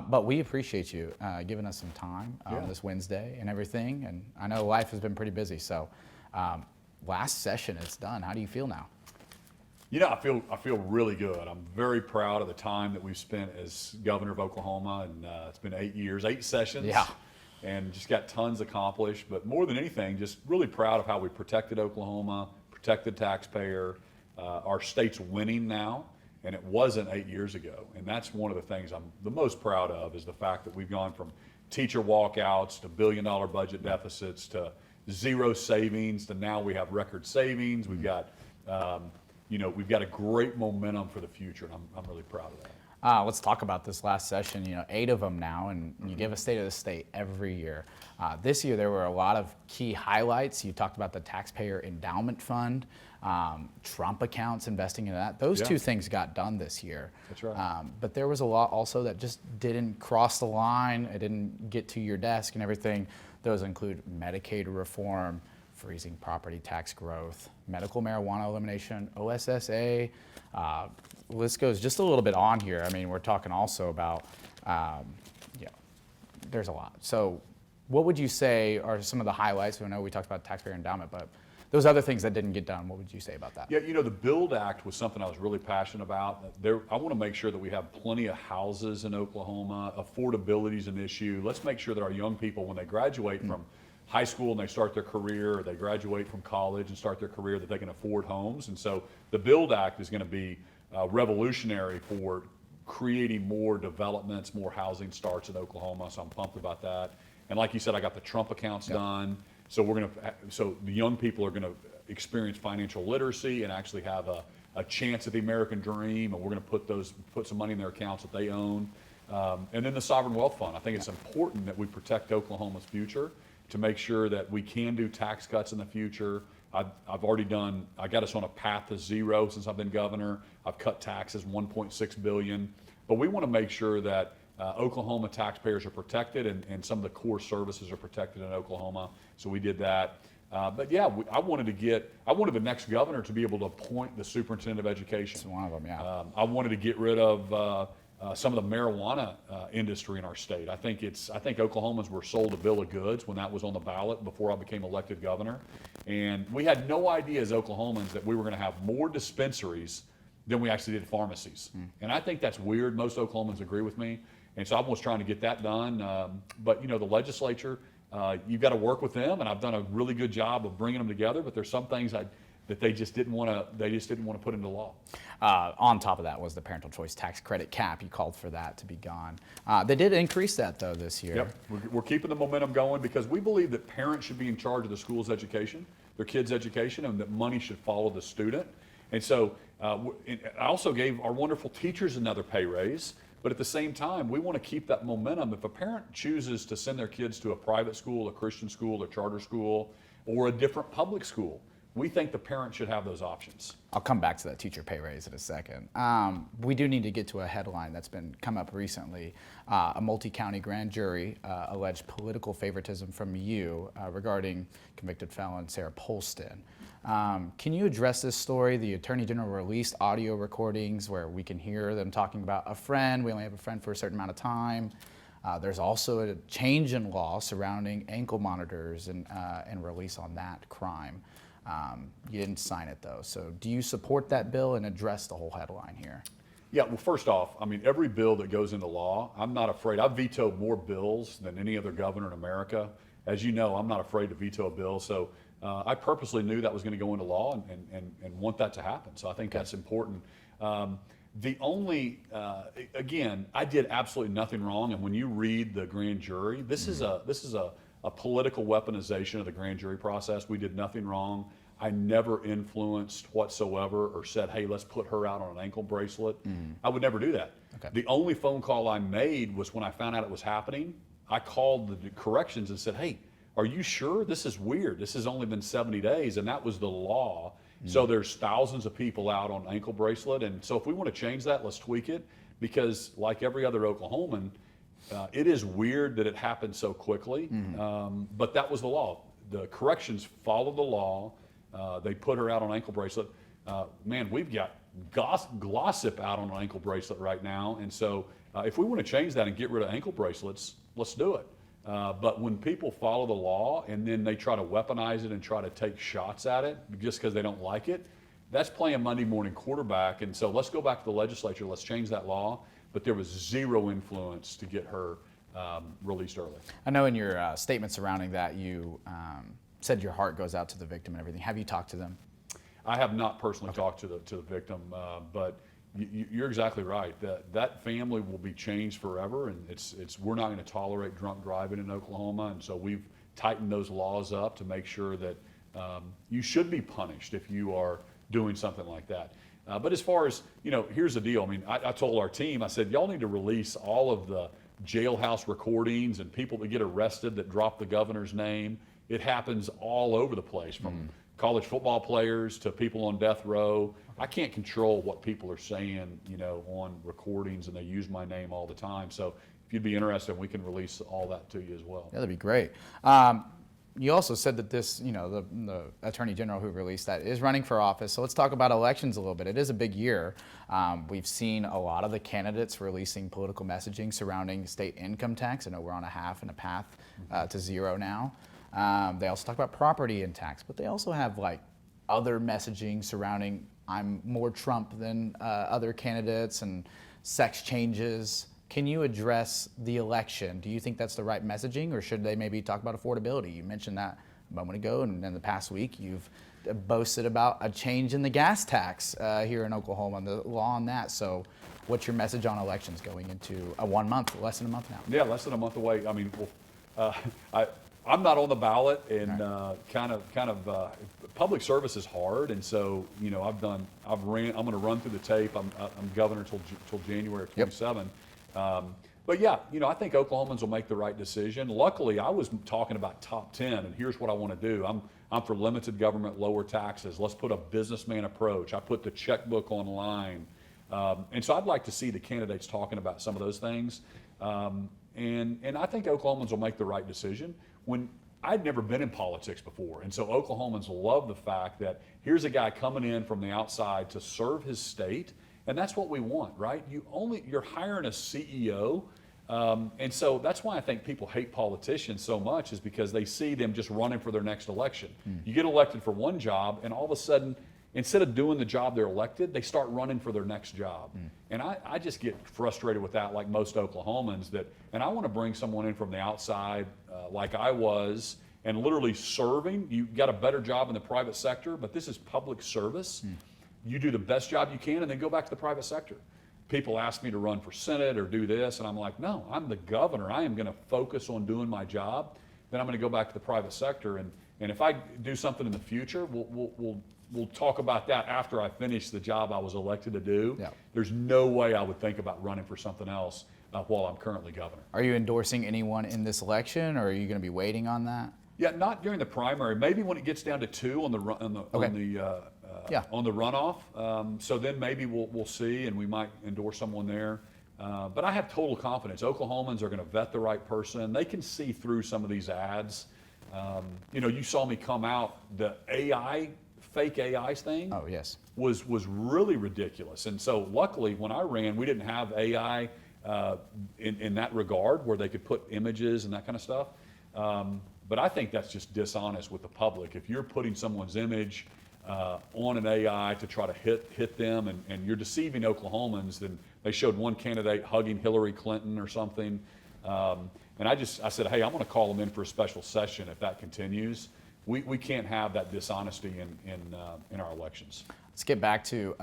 But we appreciate you giving us some time this Wednesday and everything. And I know life has been pretty busy. So last session is done. How do you feel now? You know, I feel really good. I'm very proud of the time that we've spent as governor of Oklahoma, and it's been 8 years, 8 sessions. Yeah. And just got tons accomplished. But more than anything, just really proud of how we protected Oklahoma, protected taxpayer. Our state's winning now, and it wasn't 8 years ago. And that's one of the things I'm the most proud of, is the fact that we've gone from teacher walkouts to billion-dollar budget deficits to zero savings to now we have record savings. We've got, we've got a great momentum for the future, and I'm really proud of that. Let's talk about this last session. 8 of them now, and you give a state of the state every year. This year there were a lot of key highlights. You talked about the taxpayer endowment fund, Trump accounts, investing in that. Those two things got done this year. That's right. But there was a lot also that just didn't cross the line. It didn't get to your desk and everything. Those include Medicaid reform, freezing property tax growth, medical marijuana elimination, OSSA. List goes just a little bit on here. I mean, we're talking also about, there's a lot. So what would you say are some of the highlights? I know we talked about taxpayer endowment, but those other things that didn't get done, what would you say about that? Yeah, the BUILD Act was something I was really passionate about. I want to make sure that we have plenty of houses in Oklahoma. Affordability is an issue. Let's make sure that our young people, when they graduate from high school and they start their career, or they graduate from college and start their career, that they can afford homes. And so the BUILD Act is going to be revolutionary for creating more developments, more housing starts in Oklahoma. So I'm pumped about that. And like you said, I got the Trump accounts done. So so the young people are going to experience financial literacy and actually have a chance at the American dream. And we're going to put some money in their accounts that they own. And then the Sovereign Wealth Fund. I think it's important that we protect Oklahoma's future, to make sure that we can do tax cuts in the future. I got us on a path to zero since I've been governor. I've cut taxes $1.6 billion. But we want to make sure that Oklahoma taxpayers are protected, and some of the core services are protected in Oklahoma. So we did that. But yeah, I wanted the next governor to be able to appoint the superintendent of education. That's one of them, yeah. I wanted to get rid of some of the marijuana industry in our state. I think Oklahomans were sold a bill of goods when that was on the ballot before I became elected governor. And we had no idea as Oklahomans that we were going to have more dispensaries than we actually did pharmacies. And I think that's weird. Most Oklahomans agree with me. And so I was trying to get that done. But the legislature, you've got to work with them, and I've done a really good job of bringing them together. But there's some things that they just didn't want to put into law. On top of that was the parental choice tax credit cap. You called for that to be gone. They did increase that though this year. Yep, we're keeping the momentum going because we believe that parents should be in charge of the school's education, their kids' education, and that money should follow the student. And so I also gave our wonderful teachers another pay raise. But at the same time, we want to keep that momentum. If a parent chooses to send their kids to a private school, a Christian school, a charter school, or a different public school, we think the parent should have those options. I'll come back to that teacher pay raise in a second. We do need to get to a headline that's come up recently. A multi-county grand jury alleged political favoritism from you regarding convicted felon Sarah Polston. Can you address this story? The Attorney General released audio recordings where we can hear them talking about a friend. We only have a friend for a certain amount of time. There's also a change in law surrounding ankle monitors and release on that crime. You didn't sign it though. So do you support that bill and address the whole headline here? Yeah, well, first off, I mean, every bill that goes into law, I'm not afraid. I've vetoed more bills than any other governor in America. As you know, I'm not afraid to veto a bill. So I purposely knew that was going to go into law and want that to happen. So I think that's important. Again, I did absolutely nothing wrong. And when you read the grand jury, this is a political weaponization of the grand jury process. We did nothing wrong. I never influenced whatsoever or said, hey, let's put her out on an ankle bracelet. I would never do that. Okay. The only phone call I made was when I found out it was happening. I called the corrections and said, hey, are you sure? This is weird. This has only been 70 days, and that was the law. So there's thousands of people out on ankle bracelet. And so if we want to change that, let's tweak it, because like every other Oklahoman, it is weird that it happened so quickly, but that was the law. The corrections followed the law. They put her out on ankle bracelet. Man, we've got gossip out on an ankle bracelet right now, and so If we want to change that and get rid of ankle bracelets, let's do it. But when people follow the law and then they try to weaponize it and try to take shots at it just because they don't like it, that's playing Monday morning quarterback. And so let's go back to the legislature, let's change that law. But there was zero influence to get her released early. I know in your statement surrounding that, you said your heart goes out to the victim and everything. Have you talked to them? I have not personally talked to the victim, but you're exactly right. That family will be changed forever, and we're not going to tolerate drunk driving in Oklahoma, and so we've tightened those laws up to make sure that you should be punished if you are doing something like that. But as far as, here's the deal. I mean, I told our team, I said, y'all need to release all of the jailhouse recordings and people that get arrested that drop the governor's name. It happens all over the place, from college football players to people on death row. I can't control what people are saying, on recordings, and they use my name all the time. So if you'd be interested, we can release all that to you as well. Yeah, that'd be great. You also said that this, the Attorney General who released that is running for office. So let's talk about elections a little bit. It is a big year. We've seen a lot of the candidates releasing political messaging surrounding state income tax. I know we're on a half and a path to zero now. They also talk about property and tax, but they also have like other messaging surrounding I'm more Trump than other candidates and sex changes. Can you address the election? Do you think that's the right messaging, or should they maybe talk about affordability? You mentioned that a moment ago, and in the past week you've boasted about a change in the gas tax here in Oklahoma and the law on that. So what's your message on elections going into less than a month now? Yeah, less than a month away. I mean, I'm not on the ballot, and public service is hard, and so I'm going to run through the tape. I'm governor till January of 27. But yeah, I think Oklahomans will make the right decision. Luckily, I was talking about top 10, and here's what I want to do. I'm for limited government, lower taxes. Let's put a businessman approach. I put the checkbook online, and so I'd like to see the candidates talking about some of those things. And I think Oklahomans will make the right decision. When I'd never been in politics before, and so Oklahomans love the fact that here's a guy coming in from the outside to serve his state, and that's what we want, right? You're hiring a CEO, and so that's why I think people hate politicians so much, is because they see them just running for their next election. You get elected for one job, and all of a sudden, instead of doing the job they're elected, they start running for their next job. And I just get frustrated with that, like most Oklahomans, and I want to bring someone in from the outside, like I was, and literally serving. You got a better job in the private sector, but this is public service. You do the best job you can and then go back to the private sector. People ask me to run for Senate or do this, and I'm like, no, I'm the governor. I am going to focus on doing my job. Then I'm going to go back to the private sector. And if I do something in the future, we'll talk about that after I finish the job I was elected to do. Yeah. There's no way I would think about running for something else while I'm currently governor. Are you endorsing anyone in this election, or are you going to be waiting on that? Yeah, not during the primary. Maybe when it gets down to 2 on the runoff. So then maybe we'll see, and we might endorse someone there. But I have total confidence. Oklahomans are going to vet the right person. They can see through some of these ads. You saw me come out, the fake AI thing. Oh, yes. Was really ridiculous. And so luckily when I ran, we didn't have AI in that regard, where they could put images and that kind of stuff. But I think that's just dishonest with the public. If you're putting someone's image on an AI to try to hit them, and you're deceiving Oklahomans, then they showed one candidate hugging Hillary Clinton or something. And I said, hey, I'm going to call them in for a special session if that continues. We can't have that dishonesty in our elections. Let's get back to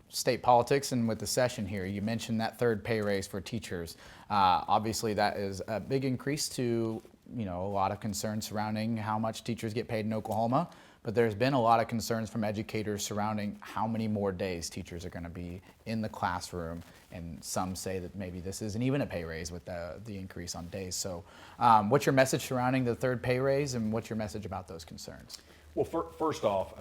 state politics and with the session here. You mentioned that third pay raise for teachers. Obviously, that is a big increase to a lot of concerns surrounding how much teachers get paid in Oklahoma. But there's been a lot of concerns from educators surrounding how many more days teachers are going to be in the classroom. And some say that maybe this isn't even a pay raise with the increase on days. So what's your message surrounding the third pay raise, and what's your message about those concerns? Well, first off,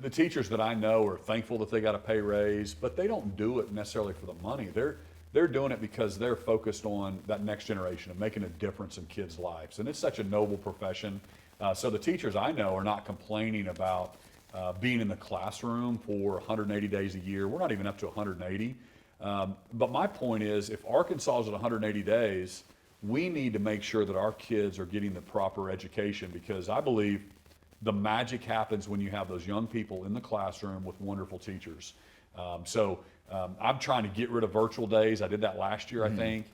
the teachers that I know are thankful that they got a pay raise, but they don't do it necessarily for the money. They're doing it because they're focused on that next generation and making a difference in kids' lives. And it's such a noble profession. So the teachers I know are not complaining about being in the classroom for 180 days a year. We're not even up to 180. But my point is, if Arkansas is at 180 days, we need to make sure that our kids are getting the proper education, because I believe the magic happens when you have those young people in the classroom with wonderful teachers. I'm trying to get rid of virtual days. I did that last year, I think.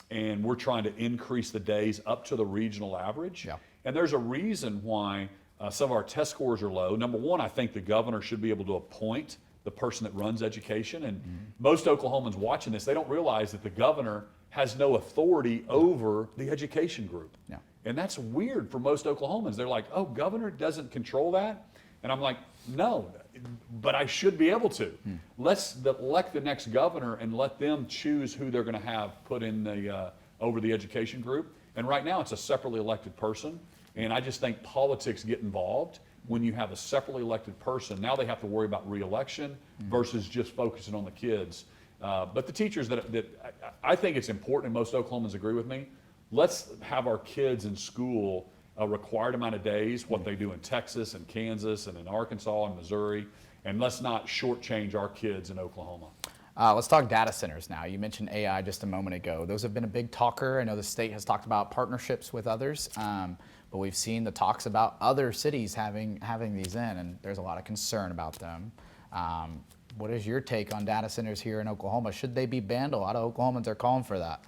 And we're trying to increase the days up to the regional average. Yeah. And there's a reason why some of our test scores are low. Number one, I think the governor should be able to appoint the person that runs education. And most Oklahomans watching this, they don't realize that the governor has no authority over the education group. Yeah. And that's weird for most Oklahomans. They're like, oh, governor doesn't control that? And I'm like, no, but I should be able to. Let's elect the next governor and let them choose who they're going to have put in the over the education group. And right now it's a separately elected person. And I just think politics get involved when you have a separately elected person. Now they have to worry about re-election versus just focusing on the kids. But the teachers that I think it's important, and most Oklahomans agree with me, let's have our kids in school a required amount of days, what they do in Texas and Kansas and in Arkansas and Missouri, and let's not shortchange our kids in Oklahoma. Let's talk data centers now. You mentioned AI just a moment ago. Those have been a big talker. I know the state has talked about partnerships with others, but we've seen the talks about other cities having these in, and there's a lot of concern about them. What is your take on data centers here in Oklahoma? Should they be banned? A lot of Oklahomans are calling for that.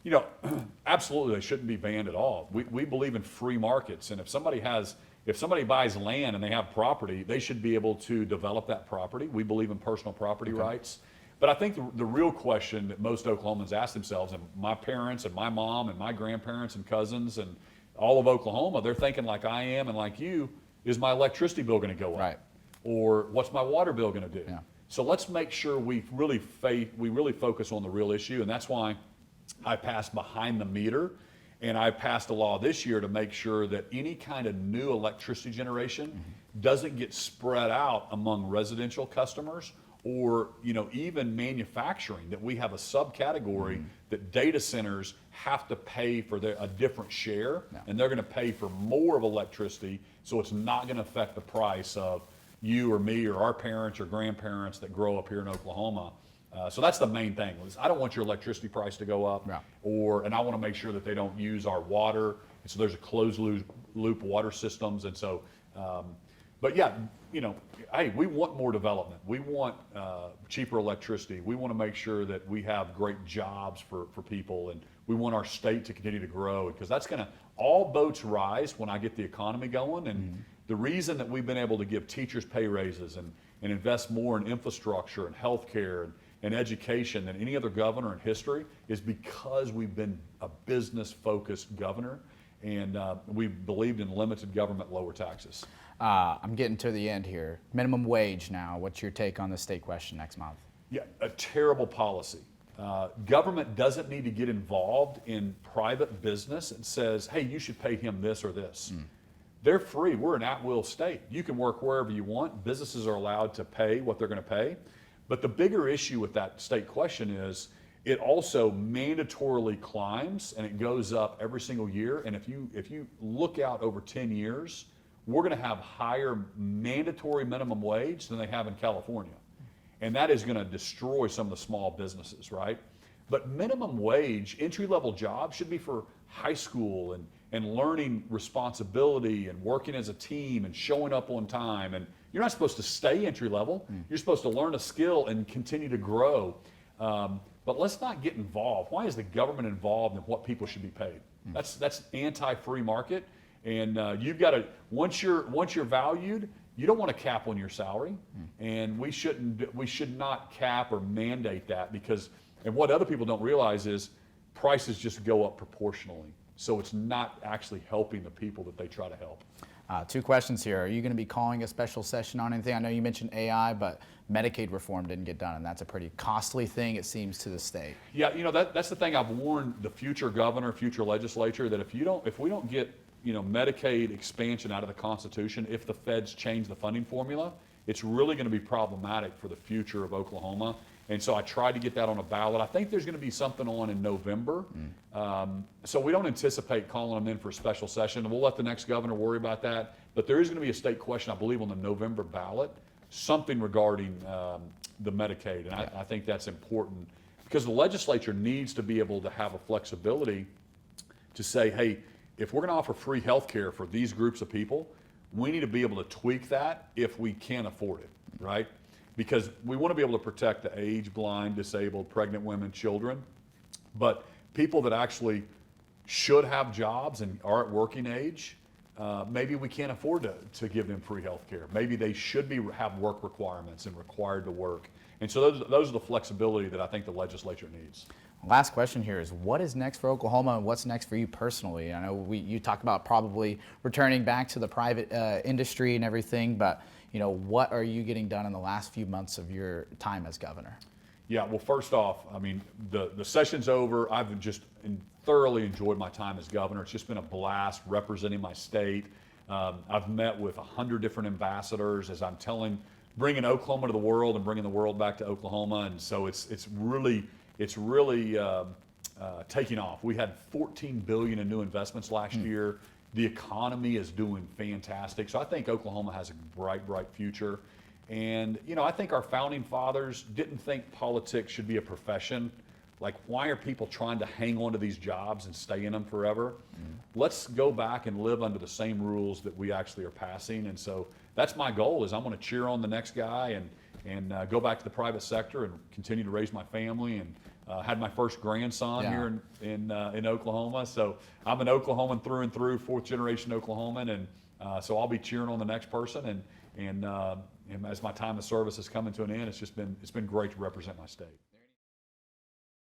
You know, absolutely, they shouldn't be banned at all. We believe in free markets, and if somebody buys land and they have property, they should be able to develop that property. We believe in personal property rights. But I think the real question that most Oklahomans ask themselves, and my parents and my mom and my grandparents and cousins and all of Oklahoma, they're thinking like I am and like you, is my electricity bill going to go up? Right. Or what's my water bill going to do? Yeah. So let's make sure we really focus on the real issue, and that's why I passed behind the meter, and I passed a law this year to make sure that any kind of new electricity generation doesn't get spread out among residential customers or even manufacturing, that we have a subcategory that data centers have to pay for a different share, and they're going to pay for more of electricity, so it's not going to affect the price of you or me or our parents or grandparents that grow up here in Oklahoma. So that's the main thing. I don't want your electricity price to go up, and I want to make sure that they don't use our water. And so there's a closed loop water systems, and so, but yeah, hey, we want more development. We want cheaper electricity. We want to make sure that we have great jobs for people, and we want our state to continue to grow, because that's going to, all boats rise when I get the economy going. And the reason that we've been able to give teachers pay raises and invest more in infrastructure and healthcare and education than any other governor in history is because we've been a business-focused governor, and we've believed in limited government, lower taxes. I'm getting to the end here. Minimum wage now. What's your take on the state question next month? Yeah, a terrible policy. Government doesn't need to get involved in private business and says, hey, you should pay him this or this. They're free. We're an at-will state. You can work wherever you want. Businesses are allowed to pay what they're going to pay. But the bigger issue with that state question is it also mandatorily climbs, and it goes up every single year. And if you look out over 10 years, we're going to have higher mandatory minimum wage than they have in California. And that is going to destroy some of the small businesses, right? But minimum wage, entry-level jobs should be for high school and learning responsibility and working as a team and showing up on time. And you're not supposed to stay entry-level. You're supposed to learn a skill and continue to grow. But let's not get involved. Why is the government involved in what people should be paid? That's anti-free market. And you've got to, once you're valued, you don't want to cap on your salary. And we should not cap or mandate that, because, and what other people don't realize is prices just go up proportionally. So it's not actually helping the people that they try to help. Two questions here. Are you going to be calling a special session on anything? I know you mentioned AI, but Medicaid reform didn't get done, and that's a pretty costly thing, it seems, to the state. Yeah, that's the thing I've warned the future governor, future legislature, that if we don't get Medicaid expansion out of the Constitution, if the feds change the funding formula, it's really going to be problematic for the future of Oklahoma. And so I tried to get that on a ballot. I think there's going to be something on in November. So we don't anticipate calling them in for a special session. We'll let the next governor worry about that. But there is going to be a state question, I believe, on the November ballot something regarding the Medicaid. And I think that's important because the legislature needs to be able to have a flexibility to say, hey, if we're going to offer free health care for these groups of people, we need to be able to tweak that if we can't afford it, right? Because we want to be able to protect the aged, blind, disabled, pregnant women, children, but people that actually should have jobs and are at working age, maybe we can't afford to give them free health care. Maybe they should have work requirements and required to work. And so those are the flexibility that I think the legislature needs. Last question here is, what is next for Oklahoma and what's next for you personally? I know you talked about probably returning back to the private industry and everything, but what are you getting done in the last few months of your time as governor? Yeah, well, first off, I mean, the session's over. I've just thoroughly enjoyed my time as governor. It's just been a blast representing my state. I've met with 100 different ambassadors as I'm bringing Oklahoma to the world and bringing the world back to Oklahoma. And so it's really taking off. We had $14 billion in new investments last year. The economy is doing fantastic. So I think Oklahoma has a bright, bright future. And, I think our founding fathers didn't think politics should be a profession. Like, why are people trying to hang on to these jobs and stay in them forever? Let's go back and live under the same rules that we actually are passing. And so that's my goal, is I'm going to cheer on the next guy and go back to the private sector and continue to raise my family. And had my first grandson here in Oklahoma. So I'm an Oklahoman through and through, fourth generation Oklahoman. And so I'll be cheering on the next person. And as my time of service is coming to an end, it's been great to represent my state.